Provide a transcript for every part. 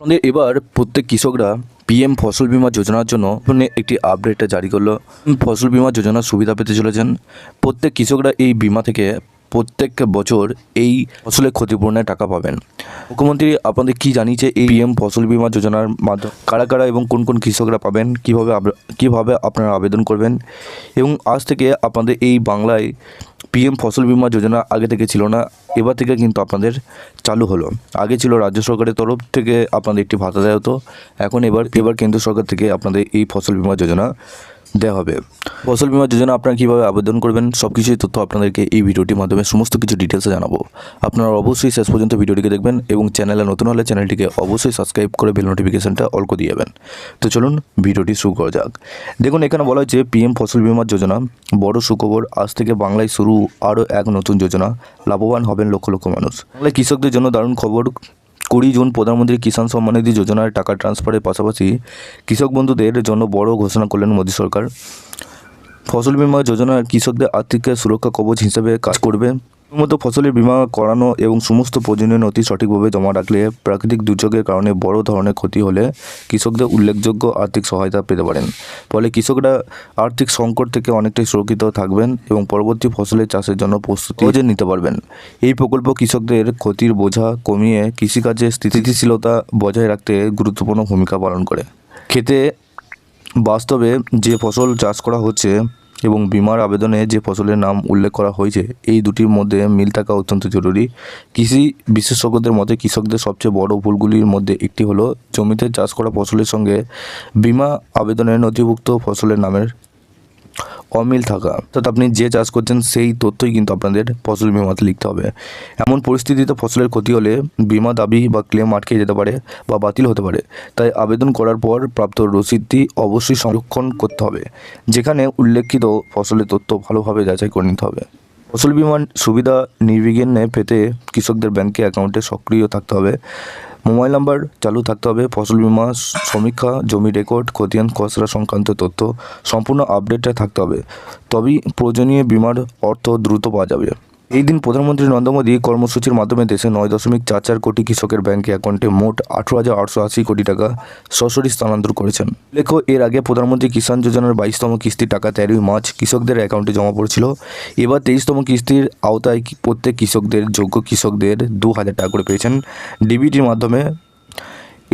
আমাদের এবার প্রত্যেক কৃষকরা পিএম ফসল বীমা যোজনার জন্য একটি আপডেট জারি করলো। ফসল বীমা যোজনার সুবিধা পেতে চলেছেন। প্রত্যেক কৃষকরা এই বীমা থেকে প্রত্যেক বছর এই ফসলের ক্ষতিপূরণের টাকা পাবেন। মুখ্যমন্ত্রী আপনাদের কি জানিয়েছে এই পিএম ফসল বীমা যোজনার মাধ্যমে কারা কারা এবং কোন কোন কৃষকরা পাবেন, কিভাবে আপনারা আবেদন করবেন, এবং আজ থেকে আপনাদের এই বাংলায় পিএম ফসল বীমা যোজনা আগে থেকে ছিল না, এবার থেকে কিন্তু আপনাদের চালু হলো। আগে ছিল রাজ্য সরকারের তরফ থেকে আপনাদের একটি ভাতা দেওয়া হতো, এখন এবার কেন্দ্র সরকার থেকে আপনাদের এই ফসল বীমা যোজনা দেওয়া হবে। ফসল বীমা যোজনা আপনারা কীভাবে আবেদন করবেন সব কিছুই তথ্য আপনাদেরকে এই ভিডিওটির মাধ্যমে সমস্ত কিছু ডিটেলসে জানাবো। আপনারা অবশ্যই শেষ পর্যন্ত ভিডিওটিকে দেখবেন এবং চ্যানেলে নতুন হলে চ্যানেলটিকে অবশ্যই সাবস্ক্রাইব করে বেল নোটিফিকেশনটা অল করে দিয়ে যাবেন। তো চলুন ভিডিওটি শুরু করা যাক। দেখুন, এখানে বলা হয়েছে পিএম ফসল বীমা যোজনা বড় সুখবর, আজ থেকে বাংলায় শুরু আরও এক নতুন যোজনা, লাভবান হবেন লক্ষ লক্ষ মানুষ। বাংলায় কৃষকদের জন্য দারুণ খবর। 20 জুন প্রধানমন্ত্রী কিষাণ সম্মান নিধি যোজনার টাকা ট্রান্সফারের পাশাপাশি কৃষক বন্ধুদের জন্য বড় ঘোষণা করলেন মোদী সরকার। ফসল বীমা যোজনা কৃষকদের আর্থিক সুরক্ষা কবচ হিসেবে কাজ করবে। প্রথমত ফসলের বীমা করানো এবং সমস্ত প্রয়োজনীয় নথি সঠিকভাবে জমা রাখলে প্রাকৃতিক দুর্যোগের কারণে বড় ধরনের ক্ষতি হলে কৃষকদের উল্লেখযোগ্য আর্থিক সহায়তা পেতে পারেন। ফলে কৃষকরা আর্থিক সংকট থেকে অনেকটাই সুরক্ষিত থাকবেন এবং পরবর্তী ফসলের চাষের জন্য প্রস্তুতি নিতে পারবেন। এই প্রকল্প কৃষকদের ক্ষতির বোঝা কমিয়ে কৃষিকাজে স্থিতিশীলতা বজায় রাখতে গুরুত্বপূর্ণ ভূমিকা পালন করে। ক্ষেতে বাস্তবে যে ফসল চাষ করা হচ্ছে এবং বীমার আবেদনে যে ফসলের নাম উল্লেখ করা হয়েছে, এই দুটির মধ্যে মিল থাকা অত্যন্ত জরুরি। কৃষি বিশেষজ্ঞদের মতে কৃষকদের সবচেয়ে বড় ভুলগুলির মধ্যে একটি হলো জমিতে চাষ করা ফসলের সঙ্গে বীমা আবেদনে নথিভুক্ত ফসলের নামের অমিল থাকা। অর্থাৎ আপনি যে চাষ করছেন সেই তথ্যই কিন্তু আপনাদের ফসল বীমাতে লিখতে হবে। এমন পরিস্থিতিতে ফসলের ক্ষতি হলে বীমা দাবি বা ক্লেম আটকে যেতে পারে বা বাতিল হতে পারে। তাই আবেদন করার পর প্রাপ্ত রসিদটি অবশ্যই সংরক্ষণ করতে হবে, যেখানে উল্লেখিত ফসলের তথ্য ভালোভাবে যাচাই করে নিতে হবে। ফসল বীমার সুবিধা নির্বিঘ্নে পেতে কৃষকদের ব্যাংকে অ্যাকাউন্টে সক্রিয় থাকতে হবে, মোবাইল নাম্বার চালু থাকতে হবে, ফসল বীমা সমীক্ষা, জমি রেকর্ড, খতিয়ান খসড়া সংক্রান্ত তথ্য সম্পূর্ণ আপডেটে থাকতে হবে। তবেই প্রয়োজনীয় বীমার অর্থ দ্রুত পাওয়া যাবে। এই দিন প্রধানমন্ত্রী নরেন্দ্র মোদী কর্মসূচির মাধ্যমে দেশে 9.44 কোটি কৃষকের ব্যাংকে অ্যাকাউন্টে মোট 18,880 কোটি টাকা সরাসরি স্থানান্তর করেছেন। উল্লেখ্য, এর আগে প্রধানমন্ত্রী কিষাণ যোজনার 22তম কিস্তির টাকা 13 মার্চ কৃষকদের অ্যাকাউন্টে জমা পড়েছিল। এবার 23তম কিস্তির আওতায় প্রত্যেক যোগ্য কৃষকদের 2,000 টাকা করে পেয়েছেন। ডিবিটির মাধ্যমে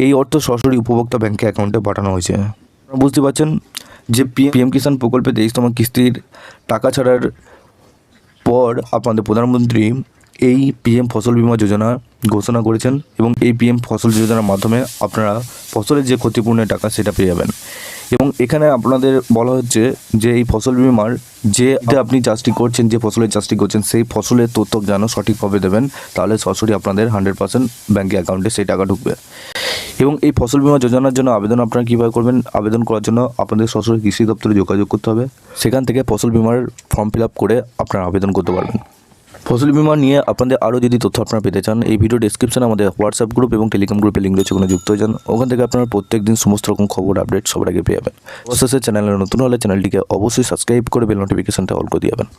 এই অর্থ সরাসরি উপভোক্তা ব্যাংকে অ্যাকাউন্টে পাঠানো হয়েছে। বুঝতে পারছেন যে পিএম কিষাণ প্রকল্পে 23তম কিস্তির টাকা ছাড়ার পর আপনাদের প্রধানমন্ত্রী এই পিএম ফসল বীমা যোজনা ঘোষণা করেছেন এবং এই পিএম ফসল যোজনার মাধ্যমে আপনারা ফসলের যে ক্ষতিপূরণের টাকা সেটা পেয়ে যাবেন। এবং এখানে আপনাদের বলা হচ্ছে যে এই ফসল বীমার যে আপনি চাষটি করছেন, যে ফসলের চাষটি করছেন সেই ফসলের তথ্য যেন সঠিকভাবে দেবেন, তাহলে সরাসরি আপনাদের 100% ব্যাঙ্কে অ্যাকাউন্টে সেই টাকা ঢুকবে। এবং এই ফসল বীমা যোজনার জন্য আবেদন আপনারা কীভাবে করবেন, আবেদন করার জন্য আপনাদের সরাসরি কৃষি দপ্তরে যোগাযোগ করতে হবে। সেখান থেকে ফসল বীমার ফর্ম ফিল আপ করে আপনারা আবেদন করতে পারবেন। ফসল বীমা নিয়ে আপনাদের আরও যদি তথ্য আপনারা পেতে চান, এই ভিডিও ডেসক্রিপশনে আমাদের হোয়াটসঅ্যাপ গ্রুপ এবং টেলিগ্রাম গ্রুপের লিঙ্ক রয়েছে, ওখানে যুক্ত হয়ে যান। ওখান থেকে আপনারা প্রত্যেক দিন সমস্ত রকম খবর আপডেট সবার আগে পেয়ে যাবেন। অবশেষে চ্যানেলে নতুন হলে চ্যানেলটিকে অবশ্যই সাবস্ক্রাইব করে বেল নোটিফিকেশনটা অল করে দিয়ে যাবেন।